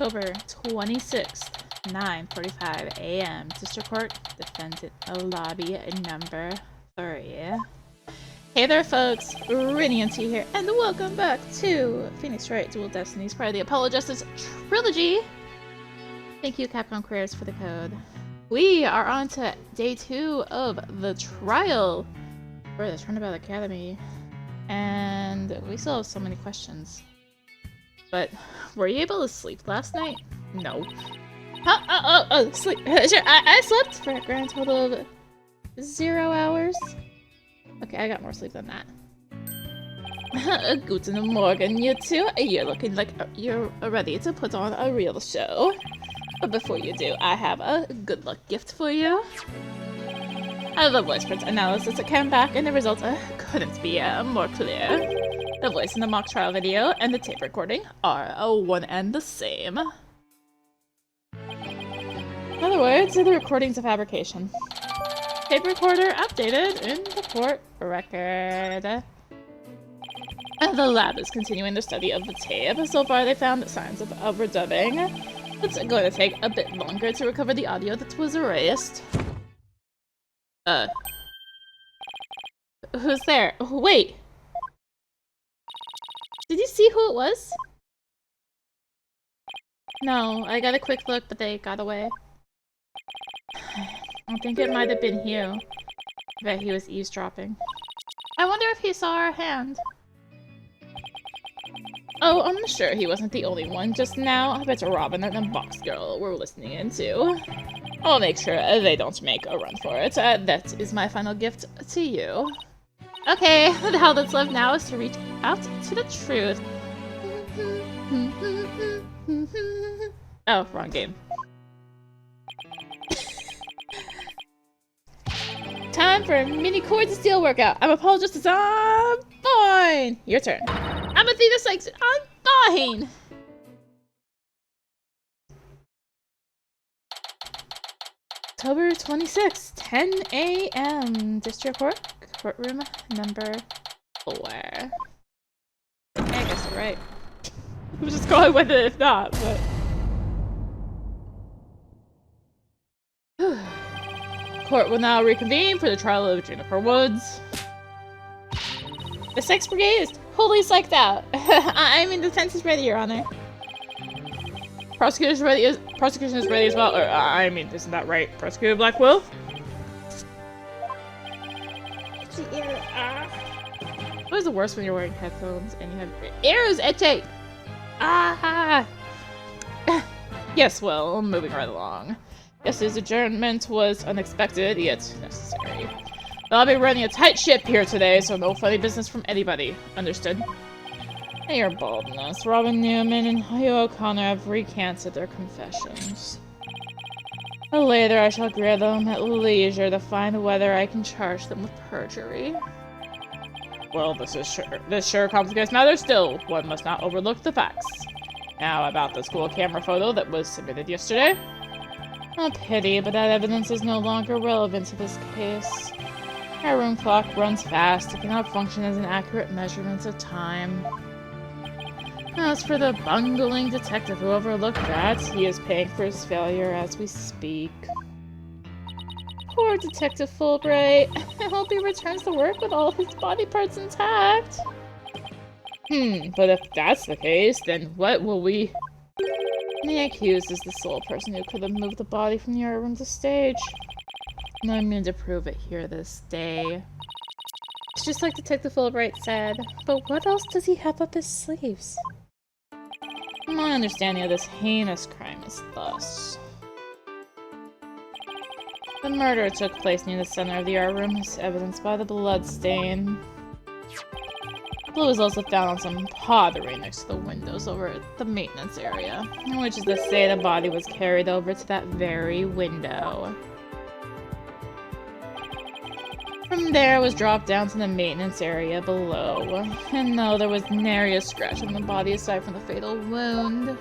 October 26th, 9:45 a.m. District Court, Defendant Lobby number 3. Hey there folks, Radiant here, and welcome back to Phoenix Wright Dual Destinies, part of the Apollo Justice Trilogy. Thank you Capcom Creators for the code. We are on to day 2 of the trial for the Turnabout Academy, and we still have so many questions. But were you able to sleep last night? No. Sleep. Sure, I slept for a grand total of 0 hours. Okay, I got more sleep than that. Guten Morgen, you two. You're looking like you're ready to put on a real show. But before you do, I have a good luck gift for you. The voice print analysis came back, and the results couldn't be more clear. The voice in the mock trial video and the tape recording are one and the same. In other words, the recording's a fabrication. Tape recorder updated in the court record. The lab is continuing their study of the tape. So far, they found signs of overdubbing. It's going to take a bit longer to recover the audio that was erased. Who's there? Wait! Did you see who it was? No, I got a quick look, but they got away. I think it might have been Hugh. I bet he was eavesdropping. I wonder if he saw our hand. Oh, I'm sure he wasn't the only one just now. I bet Robin and the Box Girl were listening in too. I'll make sure they don't make a run for it. That is my final gift to you. Okay, all that's left now is to reach out to the truth. Oh, wrong game. Time for a mini cord steel workout. I'm Apologist, it's on fine. Your turn. I'm Athena Sykes, I'm fine. October 26th, 10 a.m. District Court, courtroom number 4. Yeah, I guess you're right. I'm just going with it if not, but... Court will now reconvene for the trial of Juniper Woods. The Sex Brigade is totally psyched out. I mean, the defense is ready, Your Honor. Prosecution is ready as well. Or, I mean, isn't that right? Prosecutor Blackwell? What is the worst when you're wearing headphones and you have ears itching? Ah! Yes, well, moving right along. Yesterday's adjournment was unexpected, yet necessary. I'll be running a tight ship here today, so no funny business from anybody. Understood? And your boldness. Robin Newman and Hugh O'Connor have recanted their confessions. Later, I shall grill them at leisure to find whether I can charge them with perjury. Well, this sure complicates matters. Still, one must not overlook the facts. Now, about the school camera photo that was submitted yesterday. A pity, but that evidence is no longer relevant to this case. Our room clock runs fast. It cannot function as an accurate measurement of time. As for the bungling detective who overlooked that, he is paying for his failure as we speak. Poor Detective Fulbright. I hope he returns to work with all his body parts intact. But if that's the case, then what will we... The accused is the sole person who could have moved the body from the art room to stage. And I'm going to prove it here this day. It's just like Detective Fulbright said, but what else does he have up his sleeves? My understanding of this heinous crime is thus. The murder took place near the center of the art room, as evidenced by the blood stain. Blood was also found on some pottery next to the windows over at the maintenance area, which is to say the body was carried over to that very window. From there, it was dropped down to the maintenance area below, and no, there was nary a scratch on the body aside from the fatal wound.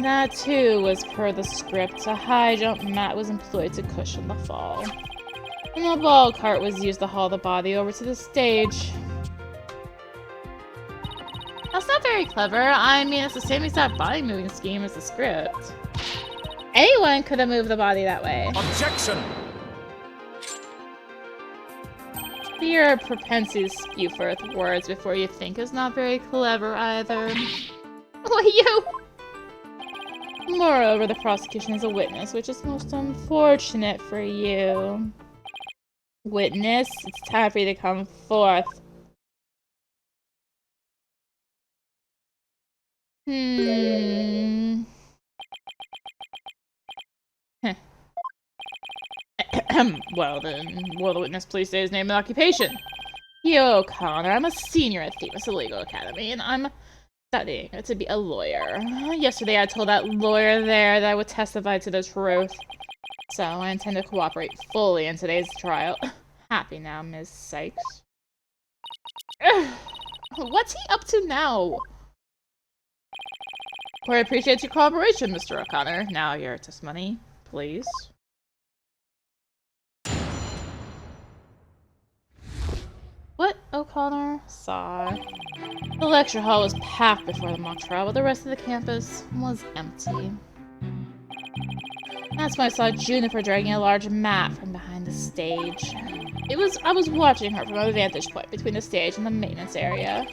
That too was per the script. A high jump mat was employed to cushion the fall. And the ball cart was used to haul the body over to the stage. That's not very clever. I mean, it's the same exact body moving scheme as the script. Anyone could have moved the body that way. Objection! Your propensity to spew forth words before you think is not very clever either. What you? Moreover, the prosecution is a witness, which is most unfortunate for you. Witness, it's time for you to come forth. Well then, will the witness please say his name and occupation? Hugh O'Connor. I'm a senior at Themis Legal Academy, and I'm studying to be a lawyer. Yesterday I told that lawyer there that I would testify to the truth. So I intend to cooperate fully in today's trial. Happy now, Ms. Sykes. What's he up to now? Court appreciates your cooperation, Mr. O'Connor. Now your testimony, please. What O'Connor saw. The lecture hall was packed before the mock trial, but the rest of the campus was empty. That's when I saw Juniper dragging a large mat from behind the stage. I was watching her from a vantage point between the stage and the maintenance area.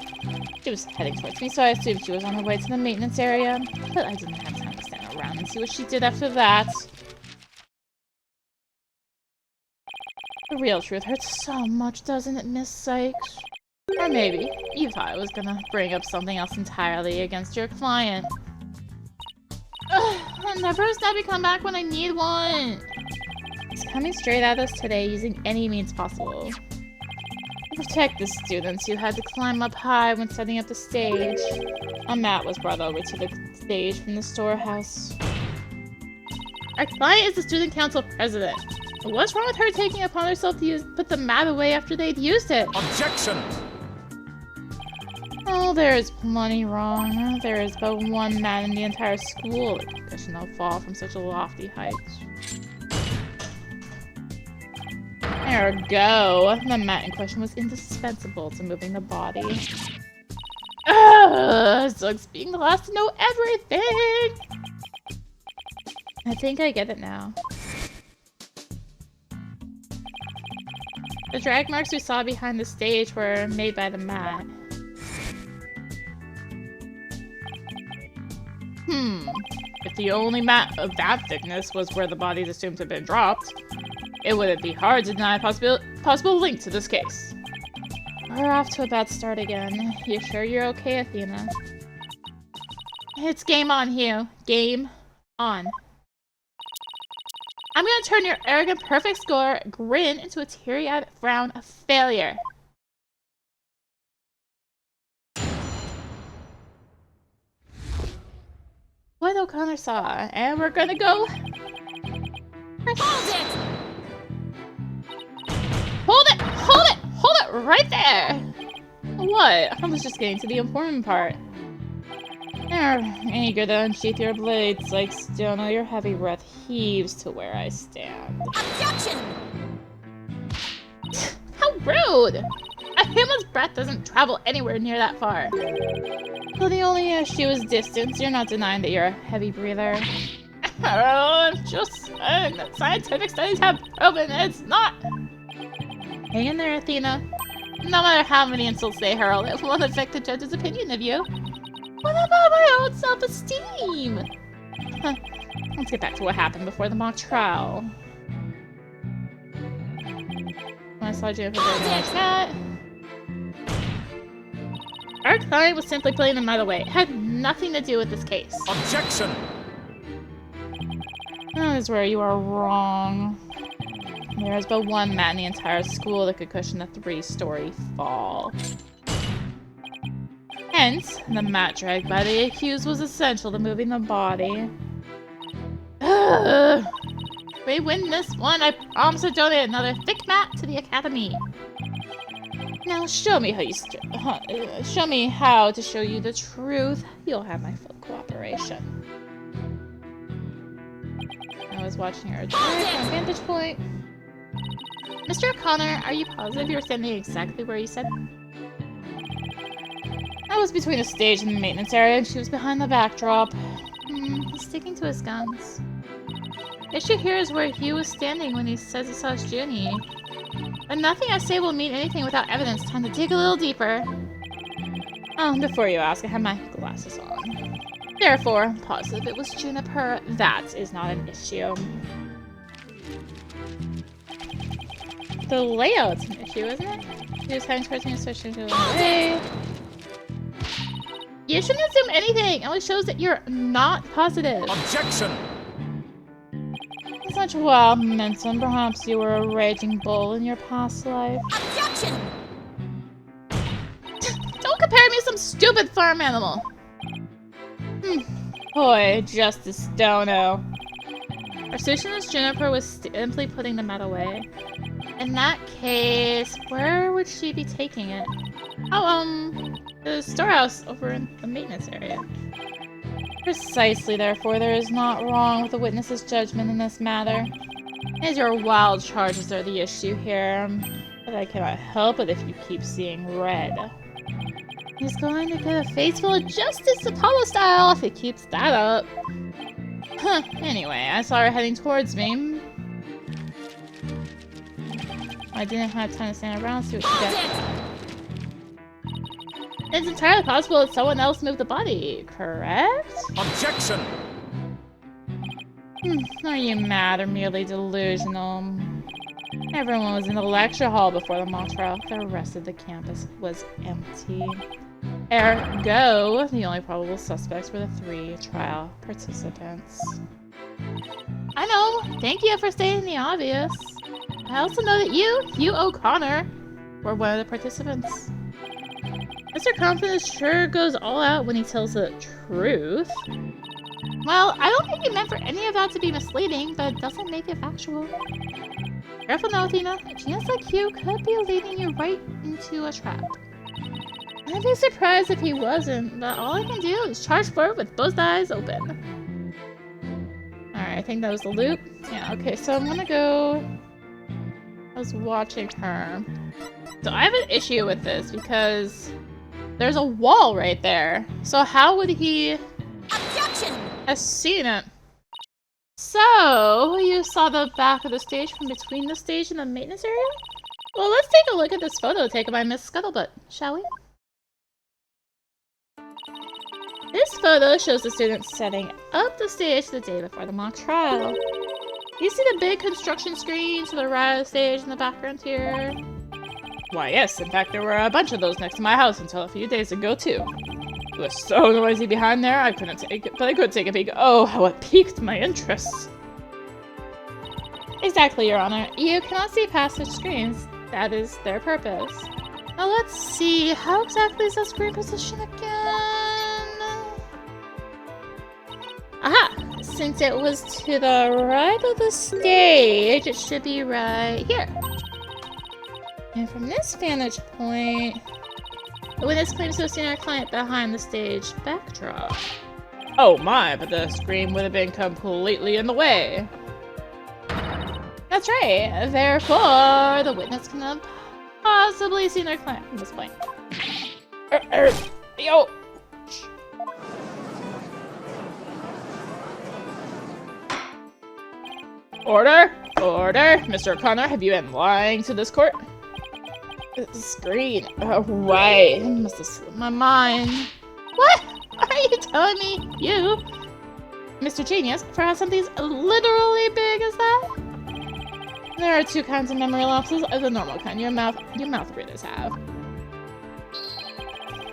She was heading towards me, so I assumed she was on her way to the maintenance area, but I didn't have time to stand around and see what she did after that. The real truth hurts so much, doesn't it, Miss Sykes? Or maybe you thought I was gonna bring up something else entirely against your client. And never has Debbie come back when I need one. He's coming straight at us today using any means possible. To protect the students, you had to climb up high when setting up the stage. A mat was brought over to the stage from the storehouse. Our client is the student council president. What's wrong with her taking it upon herself to put the mat away after they'd used it? Objection! Oh, there is plenty wrong. There is but one mat in the entire school that should not fall from such a lofty height. Ergo, the mat in question was indispensable to moving the body. Sucks being the last to know everything! I think I get it now. The drag marks we saw behind the stage were made by the mat. If the only mat of that thickness was where the bodies assumed to have been dropped, it wouldn't be hard to deny a possible link to this case. We're off to a bad start again. You sure you're okay, Athena? It's game on, Hugh. Game on. I'm gonna turn your arrogant perfect score grin into a teary-eyed frown of failure. What O'Connor saw, and we're gonna go. Hold it! Hold it! Hold it! Hold it right there! What? I was just getting to the important part. Eager to unsheath your blades, like Stono, your heavy breath heaves to where I stand. Objection! How rude! A human's breath doesn't travel anywhere near that far. Well, the only issue is distance. You're not denying that you're a heavy breather. I'm just saying that scientific studies have proven it's not. Hang in there, Athena. No matter how many insults they hurl, it won't affect the judge's opinion of you. What about my own self-esteem? Let's get back to what happened before the mock trial. When I saw Jennifer like that. Our client was simply putting the mat away. It had nothing to do with this case. Objection! That is where you are wrong. There is but one mat in the entire school that could cushion a 3-story fall. Hence, the mat dragged by the accused was essential to moving the body. Ugh. If we win this one, I promise to donate another thick mat to the academy. Now show me how show me how to show you the truth. You'll have my full cooperation. I was watching her from vantage point. Mr. O'Connor, are you positive you're standing exactly where you said? I was between the stage and the maintenance area, and she was behind the backdrop. He's sticking to his guns. The issue here is where Hugh was standing when he says he saw his Junie. But nothing I say will mean anything without evidence. Time to dig a little deeper. Before you ask, I have my glasses on. Therefore, I'm positive it was Juniper. That is not an issue. The layout's an issue, isn't it? He was having pressing a switch into the way. You shouldn't assume anything. It only shows that you're not positive. Objection! Such wild momentum. Perhaps you were a raging bull in your past life. Objection! Don't compare me to some stupid farm animal. Boy, Justice Dono. Our solution is Juniper was simply putting the metal away. In that case, where would she be taking it? Oh, the storehouse over in the maintenance area. Precisely, therefore, there is not wrong with the witness's judgment in this matter. As your wild charges are the issue here, but I cannot help it if you keep seeing red. He's going to get a face full of justice Apollo style if he keeps that up. Anyway, I saw her heading towards me. I didn't have time to stand around to see what she did. It's entirely possible that someone else moved the body, correct? Objection! Are you mad or merely delusional? Everyone was in the lecture hall before the mock trial. The rest of the campus was empty. Ergo, the only probable suspects were the 3 trial participants. I know! Thank you for stating the obvious. I also know that you O'Connor, were one of the participants. Mr. Confidence sure goes all out when he tells the truth. Well, I don't think he meant for any of that to be misleading, but it doesn't make it factual. Careful now, Tina. A genius like Hugh could be leading you right into a trap. I'd be surprised if he wasn't, but all I can do is charge forward with both eyes open. Alright, I think that was the loop. Yeah, okay, so I'm gonna go... I was watching her. So I have an issue with this because there's a wall right there. So how would he have seen it? So you saw the back of the stage from between the stage and the maintenance area? Well, let's take a look at this photo taken by Miss Scuttlebutt, shall we? This photo shows the students setting up the stage the day before the mock trial. You see the big construction screen to the right of the stage in the background here? Why, yes. In fact, there were a bunch of those next to my house until a few days ago, too. It was so noisy behind there, I couldn't take it, but I could take a peek. Oh, how it piqued my interest. Exactly, Your Honor. You cannot see past such screens. That is their purpose. Now let's see. How exactly is that screen position again? Aha! Since it was to the right of the stage, it should be right here. And from this vantage point, the witness claims to have seen our client behind the stage backdrop. Oh my, but the screen would have been completely in the way. That's right. Therefore, the witness cannot have possibly seen our client from this point. Yo! Order! Order! Mr. O'Connor, have you been lying to this court? The screen. Oh, right. I must have slipped my mind. What? Are you telling me you, Mr. Genius, perhaps something's literally big as that? There are 2 kinds of memory lapses. The normal kind your mouth readers have.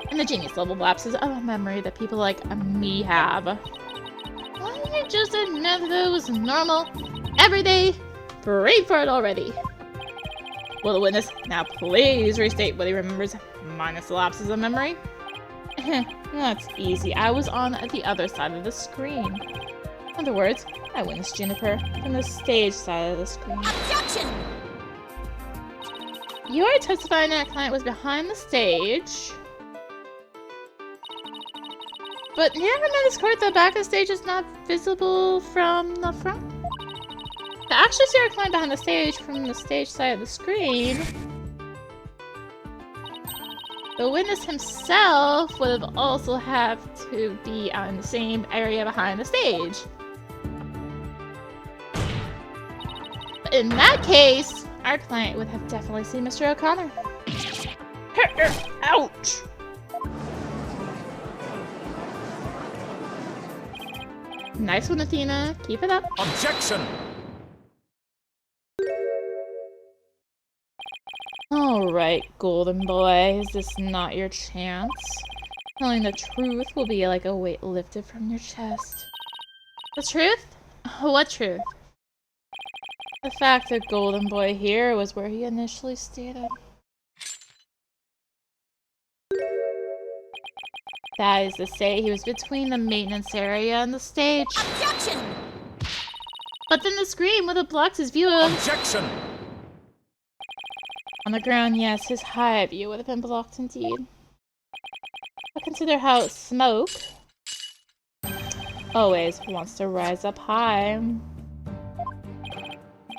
And the genius level lapses of memory that people like me have. Why don't you just admit that it was normal? Everyday? Breathe for it already. Will the witness now please restate what he remembers minus the lapses of memory? That's easy. I was on the other side of the screen. In other words, I witnessed Juniper from the stage side of the screen. Objection! You are testifying that a client was behind the stage. But you never met this court, the back of the stage is not visible from the front? To actually see our client behind the stage from the stage side of the screen, The witness himself would have also have to be on the same area behind the stage. But in that case, our client would have definitely seen Mr. O'Connor. Ouch! Nice one, Athena. Keep it up. Objection! Alright, golden boy. Is this not your chance? Telling the truth will be like a weight lifted from your chest. The truth? What truth? The fact that golden boy here was where he initially stated. That is to say, he was between the maintenance area and the stage. Objection! But then the screen would have blocked his view of... Objection! On the ground, yes, his high view would have been blocked indeed. But consider how smoke always wants to rise up high.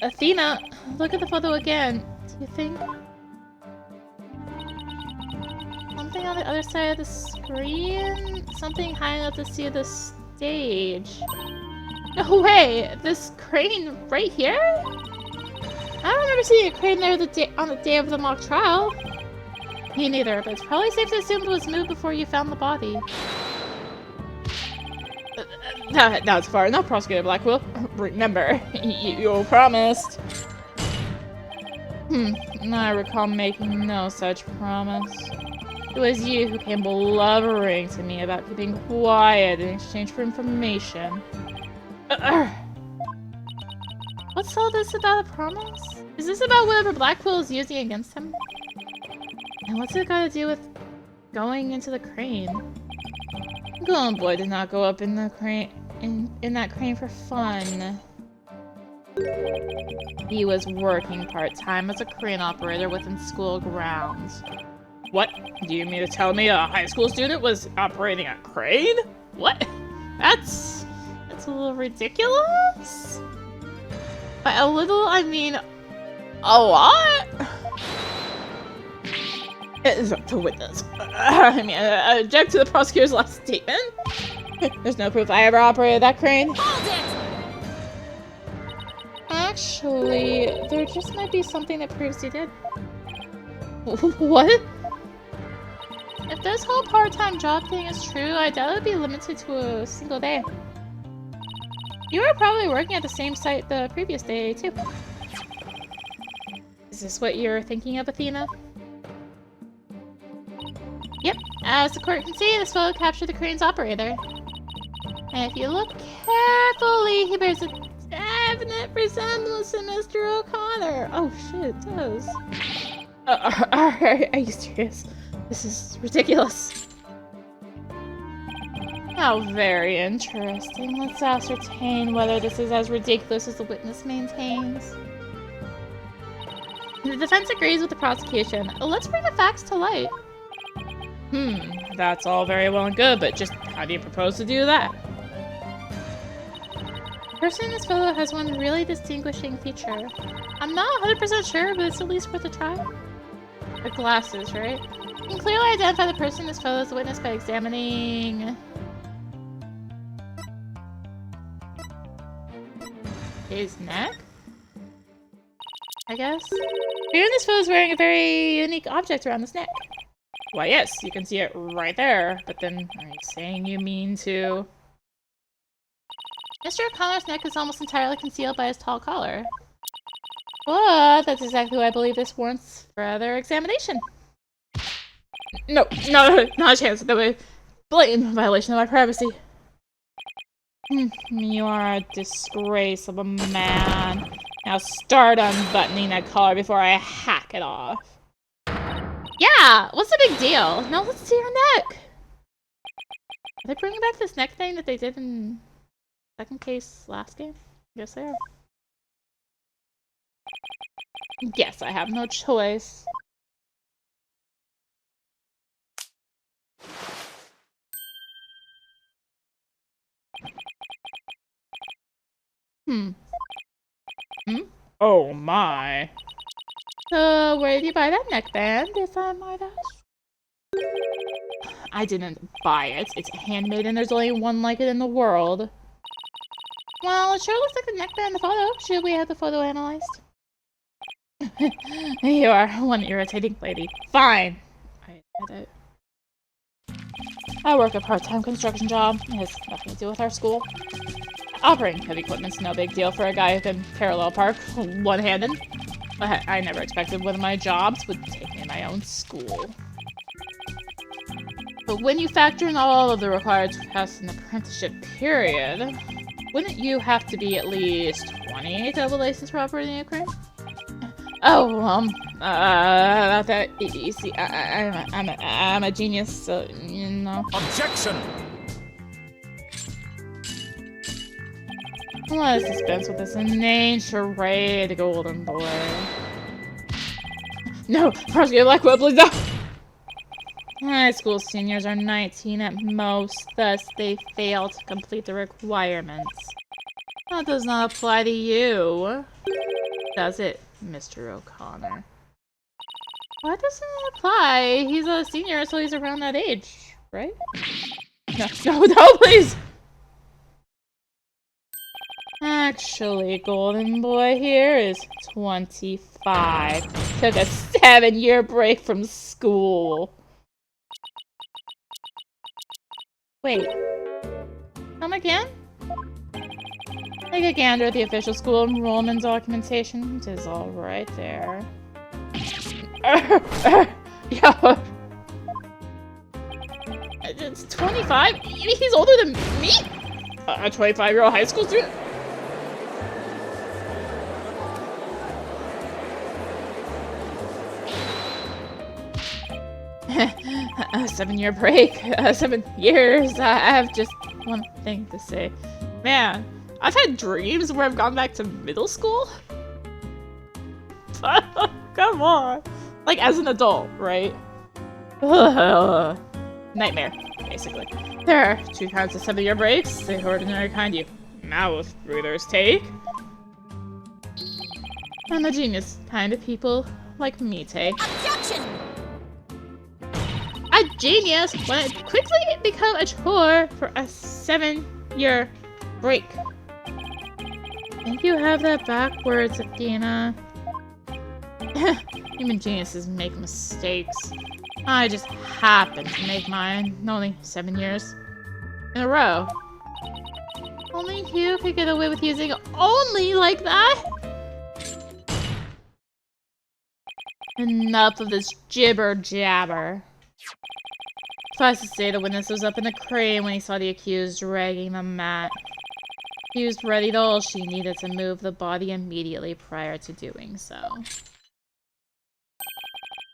Athena, look at the photo again. Do you think something on the other side of the screen? Something high enough to see the stage? No way! This crane right here? I don't remember seeing a crane there on the day of the mock trial. Me neither, but it's probably safe to assume it was moved before you found the body. That's far enough, Prosecutor Blackwell. Remember, you promised. I recall making no such promise. It was you who came blubbering to me about keeping quiet in exchange for information. What's all this about a promise? Is this about whatever Blackwell is using against him? And what's it got to do with going into the crane? Golden boy did not go up in the crane in that crane for fun. He was working part-time as a crane operator within school grounds. What? Do you mean to tell me a high school student was operating a crane? What? That's a little ridiculous. By a little, I mean a lot. It is up to witness. I mean, I object to the prosecutor's last statement. There's no proof I ever operated that crane. Hold it! Actually, there just might be something that proves he did. What? If this whole part-time job thing is true, I doubt it would be limited to a single day. You were probably working at the same site the previous day, too. Is this what you're thinking of, Athena? Yep, as the court can see, this photo captured the crane's operator. And if you look carefully, he bears a definite resemblance to Mr. O'Connor. Oh shit, it does. Are you serious? This is ridiculous. How very interesting. Let's ascertain whether this is as ridiculous as the witness maintains. The defense agrees with the prosecution. Let's bring the facts to light. That's all very well and good, but just how do you propose to do that? The person in this photo has one really distinguishing feature. I'm not 100% sure, but it's at least worth a try. The glasses, right? You can clearly identify the person in this photo as the witness by examining his neck, I guess? The figure in this photo is wearing a very unique object around his neck. Why, yes, you can see it right there. But then, are you saying you mean to... Mr. O'Connor's neck is almost entirely concealed by his tall collar. But that's exactly why I believe this warrants further examination. No, not a chance. That would be blatant violation of my privacy. You are a disgrace of a man. Now start unbuttoning that collar before I hack it off. Yeah, what's the big deal? Now let's see your neck. Are they bringing back this neck thing that they did in second case last game? Yes, they are. Yes, I have no choice. Oh my. So, where did you buy that neckband, if I might ask? I didn't buy it. It's handmade and there's only one like it in the world. Well, it sure looks like the neckband in the photo. Should we have the photo analyzed? You are one irritating lady. Fine. I admit it. I work a part-time construction job. It has nothing to do with our school. Operating heavy equipment's no big deal for a guy who can parallel park one-handed. But I never expected one of my jobs would take me to my own school. But when you factor in all of the required to pass an apprenticeship period, wouldn't you have to be at least 20 to have a license for operating a crane? Oh, about that, you see, I'm a genius, so, you know. Objection! Let's dispense with this inane charade, golden boy. No, Prosecutor Blackwell, please no! High school seniors are 19 at most, thus they fail to complete the requirements. That does not apply to you, does it, Mr. O'Connor? Why doesn't it apply? He's a senior, so he's around that age, right? No, please! Actually, golden boy here is 25. Took a 7-year break from school. Wait. Come again? Take a gander at the official school enrollment documentation. It is all right there. Yo. It's 25? He's older than me? A 25-year-old high school student? A 7-year break. 7 years. I have just one thing to say. Man, I've had dreams where I've gone back to middle school. Come on. Like, as an adult, right? Nightmare, basically. There are 2 kinds of 7-year breaks. The ordinary kind you mouth breathers take. And the genius kind of people like me take. Objection! A genius when it quickly become a chore for a 7-year break. Think you have that backwards, Athena. Even geniuses make mistakes. I just happened to make mine only 7 years in a row. Only Hugh could get away with using only like that? Enough of this jibber jabber. Suffice to say, the witness was up in the crane when he saw the accused dragging the mat. He was readied all she needed to move the body immediately prior to doing so.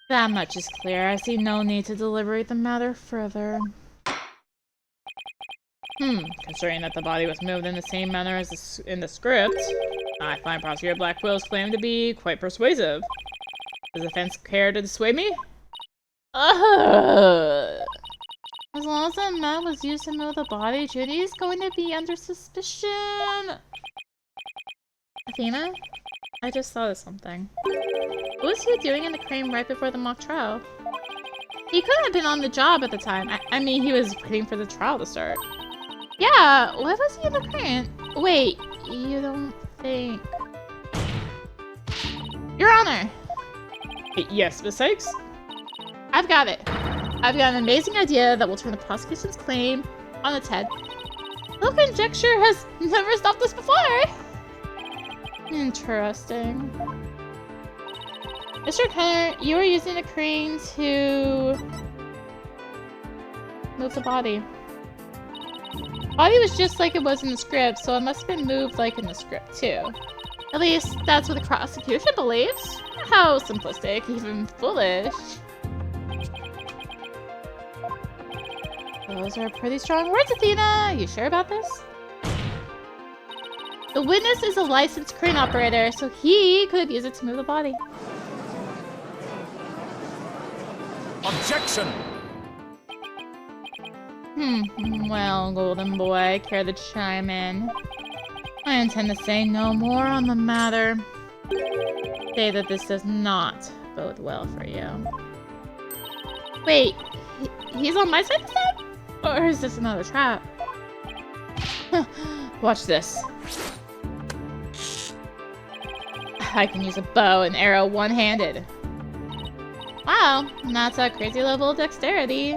That much is clear. I see no need to deliberate the matter further. Considering that the body was moved in the same manner as in the script, I find Prosecutor Blackwell's claim to be quite persuasive. Does the defense care to dissuade me? As long as the mat was used to move the body, Judy is going to be under suspicion. Athena? I just thought of something. What was he doing in the crane right before the mock trial? He couldn't have been on the job at the time. I mean, he was waiting for the trial to start. Yeah, why was he in the crane? Wait, you don't think... Your Honor! Yes, Miss Sykes? I've got it. I've got an amazing idea that will turn the prosecution's claim on its head. No conjecture has never stopped us before! Interesting. Mr. Connor, you were using the crane to move the body. The body was just like it was in the script, so it must have been moved like in the script too. At least that's what the prosecution believes. How simplistic, even foolish. Those are pretty strong words, Athena. You sure about this? The witness is a licensed crane operator, so he could use it to move the body. Objection! Well, golden boy, care to chime in? I intend to say no more on the matter. Say that this does not bode well for you. Wait, he's on my side this time? Or is this another trap? Watch this. I can use a bow and arrow one-handed. Wow, that's a crazy level of dexterity.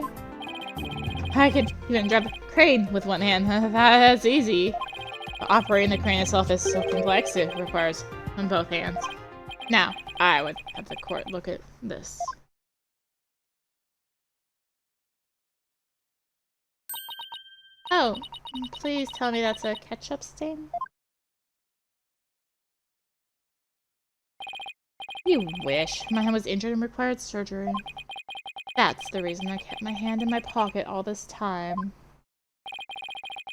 I could even drive a crane with one hand. That's easy. But operating the crane itself is so complex, it requires on both hands. Now, I would have the court look at this. Oh, please tell me that's a ketchup stain? You wish. My hand was injured and required surgery. That's the reason I kept my hand in my pocket all this time.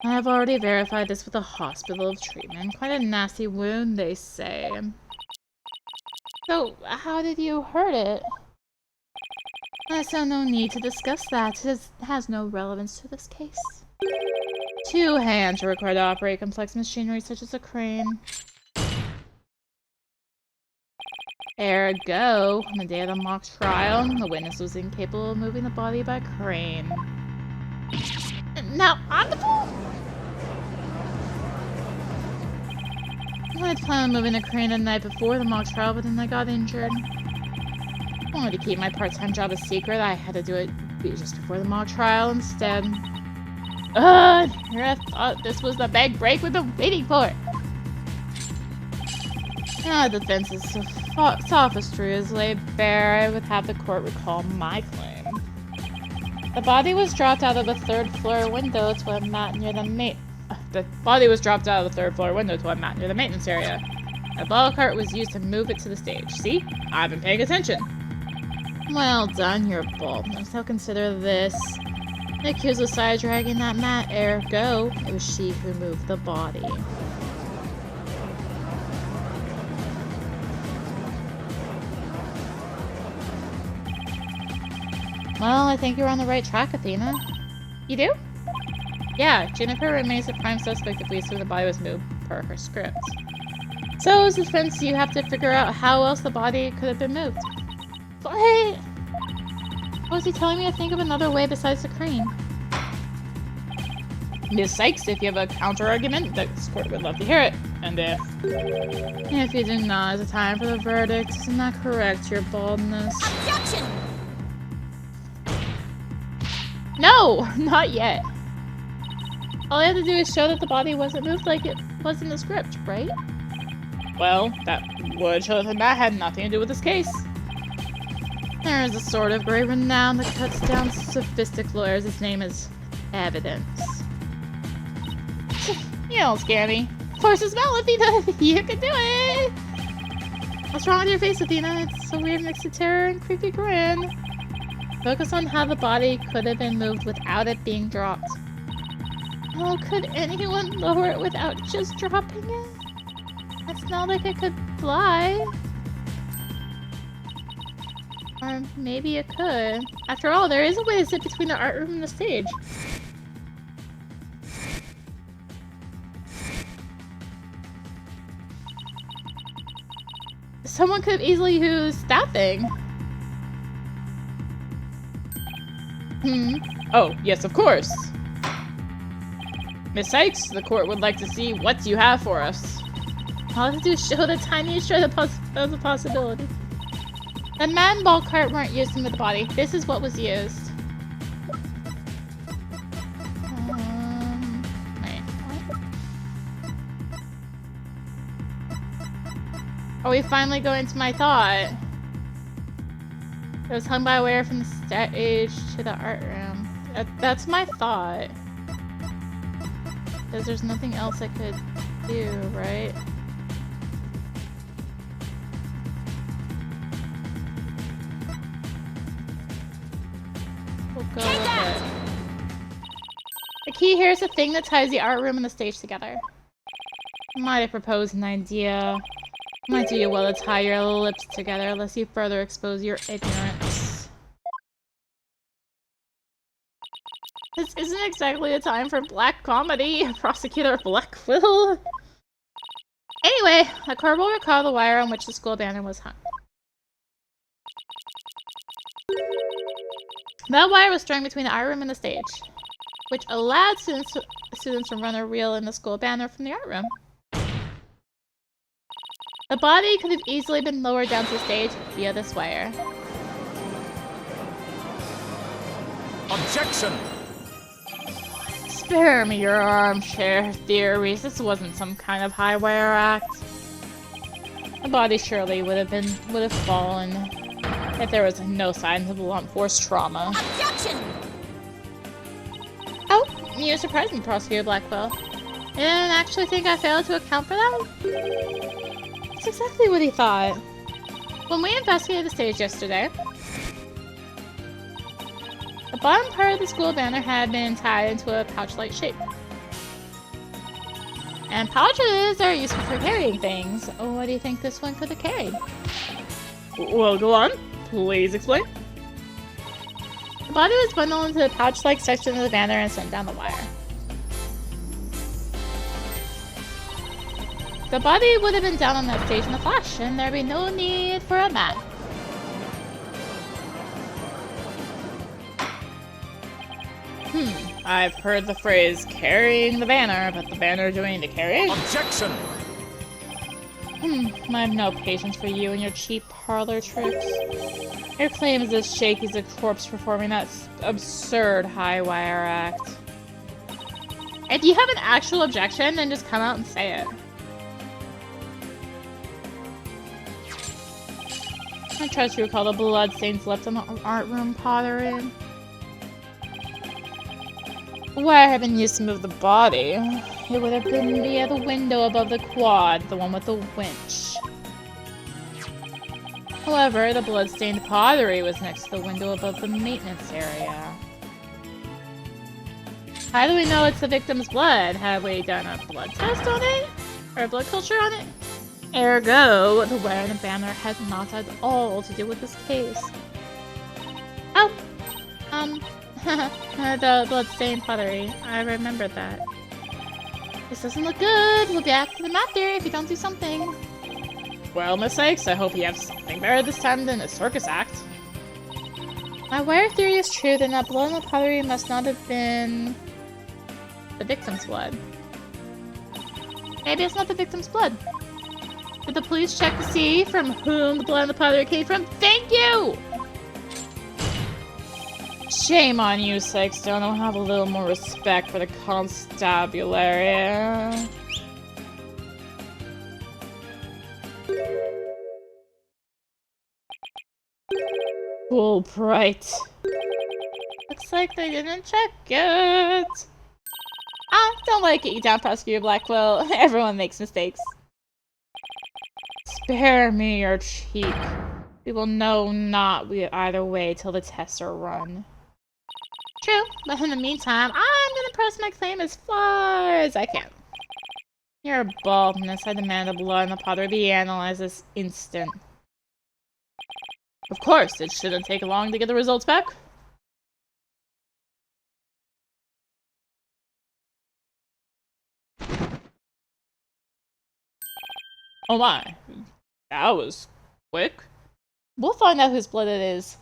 I have already verified this with the hospital of treatment. Quite a nasty wound, they say. So, how did you hurt it? I saw no need to discuss that. It has no relevance to this case. 2 hands are required to operate complex machinery such as a crane. Ergo, on the day of the mock trial, the witness was incapable of moving the body by crane. Now, I'm the fool! I had planned on moving the crane the night before the mock trial, but then I got injured. I wanted to keep my part-time job a secret. I had to do it just before the mock trial instead. Here I thought this was the big break we've been waiting for! Now the defense's sophistry is laid bare, I would have the court recall my claim. The body was dropped out of the 3rd floor window to a mat near the maintenance area. A ball cart was used to move it to the stage. See? I've been paying attention. Well done, your boldness. Now consider this. The accused was side dragging that mat, ergo, it was she who moved the body. Well, I think you're on the right track, Athena. You do? Yeah, Jennifer remains the prime suspect if we assume the body was moved per her script. So, as a defense, you have to figure out how else the body could have been moved. What? What was he telling me to think of another way besides the crane? Miss Sykes, if you have a counter-argument, the court would love to hear it. And if you do not, it's time for the verdict. Isn't that correct, your baldness? Objection! No! Not yet. All I have to do is show that the body wasn't moved like it was in the script, right? Well, that would show that that had nothing to do with this case. There is a sort of great renown that cuts down sophistic lawyers. Its name is evidence. You don't scare me. Force a smell, Athena! You can do it! What's wrong with your face, Athena? It's a weird mix of terror and creepy grin. Focus on how the body could have been moved without it being dropped. Oh, could anyone lower it without just dropping it? It's not like it could fly. Or maybe it could. After all, there is a way to sit between the art room and the stage. Someone could have easily used that thing. Oh, yes, of course. Miss Sykes, the court would like to see what you have for us. All I have to do is show the tiniest shred of the possibility. The man ball cart weren't used with the body. This is what was used. Wait, what? Are we finally going to my thought? It was hung by a wire from the stage to the art room. That's my thought. Because there's nothing else I could do, right? We'll go with it. The key here is the thing that ties the art room and the stage together. Might have proposed an idea. Might do you well to tie your lips together, lest you further expose your ignorance. This isn't exactly a time for black comedy, Prosecutor Blackwill. Anyway, the court will recall the wire on which the school banner was hung. That wire was strung between the art room and the stage, which allowed students to run a reel in the school banner from the art room. The body could have easily been lowered down to the stage via this wire. Objection! Spare me your armchair theories. This wasn't some kind of high wire act. The body surely would have fallen if there was no signs of blunt force trauma. Objection! Oh, you surprised me, Prosecutor Blackwell. You didn't actually think I failed to account for that? That's exactly what he thought. When we investigated the stage yesterday, the bottom part of the school banner had been tied into a pouch-like shape. And pouches are useful for carrying things. What do you think this one could have carried? Well, go on. Please explain. The body was bundled into the pouch-like section of the banner and sent down the wire. The body would have been down on that stage in a flash, and there'd be no need for a mat. I've heard the phrase carrying the banner, but the banner doing the carrying? Objection! I have no patience for you and your cheap parlor tricks. Your claim is as shaky as a corpse performing that absurd high wire act. If you have an actual objection, then just come out and say it. I trust you recall the bloodstains left on the art room pottery. The wire had been used to move the body. It would have been via the window above the quad, the one with the winch. However, the bloodstained pottery was next to the window above the maintenance area. How do we know it's the victim's blood? Have we done a blood test on it? Or a blood culture on it? Ergo, the wire in the banner had not at all to do with this case. Oh! The bloodstained pottery. I remembered that. This doesn't look good. We'll be back to the mat theory if you don't do something. Well, Miss Sykes, I hope you have something better this time than a circus act. My wire theory is true, then that blood in the pottery must not have been the victim's blood. Maybe it's not the victim's blood. Did the police check to see from whom the blood in the pottery came from? Thank you! Shame on you, Sykes. Don't have a little more respect for the constabulary. Wright. Looks like they didn't check it. Ah, don't let it get you down, Prosecutor Blackwell. Everyone makes mistakes. Spare me your cheek. We will know not either way till the tests are run. True, but in the meantime, I'm gonna press my claim as far as I can. Your baldness, I demand the blood in the pottery be analyzed this instant. Of course, it shouldn't take long to get the results back. Oh my, that was quick. We'll find out whose blood it is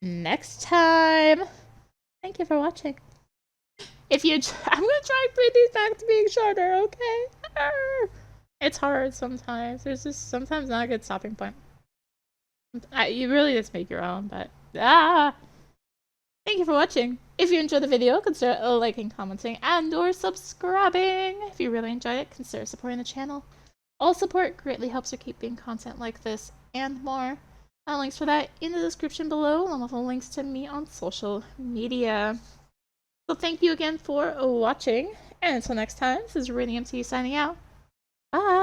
next time. Thank you for watching. If you, I'm gonna try and bring these back to being shorter, okay? It's hard sometimes. There's just sometimes not a good stopping point. You really just make your own, but Thank you for watching. If you enjoyed the video, consider liking, commenting, and/or subscribing. If you really enjoyed it, consider supporting the channel. All support greatly helps her keep being content like this and more. Links for that in the description below, along with the links to me on social media. So thank you again for watching, and until next time, this is RadiantMT signing out. Bye!